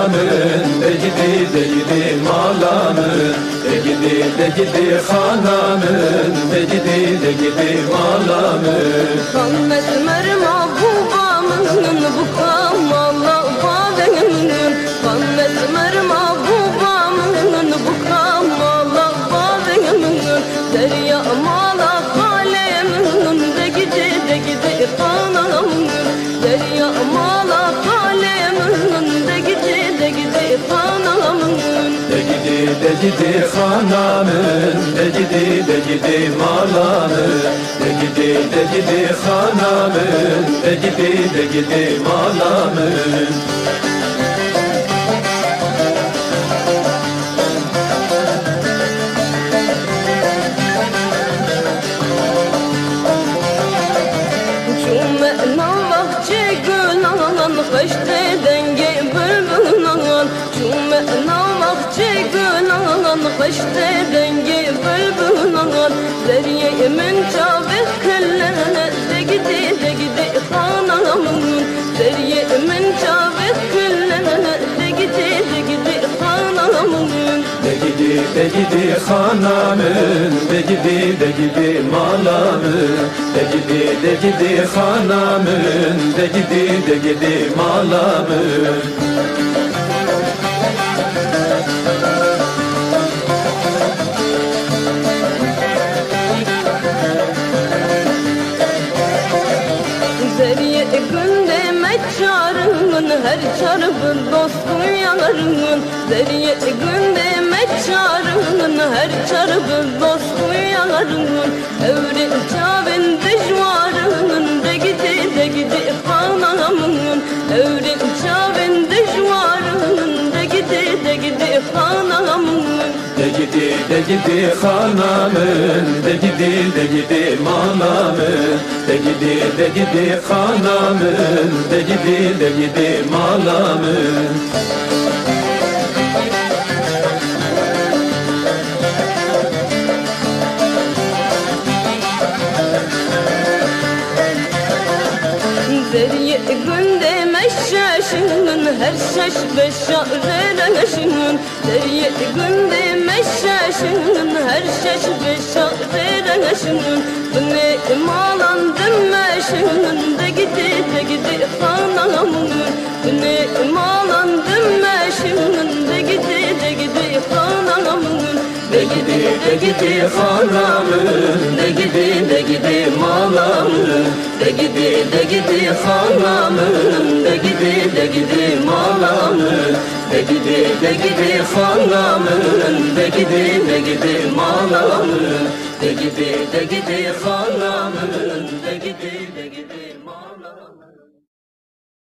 hanamın de gidi malamın de gidi hanamın de gidi malamın. Kanmet merma babamın bu kamalla babenin. Kanmet merma babamın bu kamalla babenin. Derya mala kalemin de gidi hanamın. Derya mala kalemin de gidi hanamın. De gidi hanamın de gidi malamın de gidi hanamın de gidi malamın. Kaçtı denge bülbülün, çume navakçı gülün. Kaçtı denge bülbülün, deryemin çabuk kılını de gidi hanamın. Deryemin çabuk kılını de gidi hanamın. De gidi hanamın de gidi malamın de gidi hanamın de gidi malamın. Zeriye günde meçarın, her çarpı dostun yanarın. Zeriye günde meçarın, her çarpı dostun yanarın. Evri çavin dejvarın de gidi hanamın. Evri çavin dejvarın de gidi hanamın. De gidi hanamın de gidi malamın de gidi hanamın de gidi malamın. Zeriye günde meşşaşın, her şaş beşareşin. Zeriye günde meşşaşın, her şaş beşareşin. Beni malandım meşin de gidi hanamın. Beni malandım meşin de gidi hanamın. De gidi hanamın de gidi malamın de gidi hanamın de gidi malamın de gidi hanamın de gidi malamın de gidi hanamın de gidi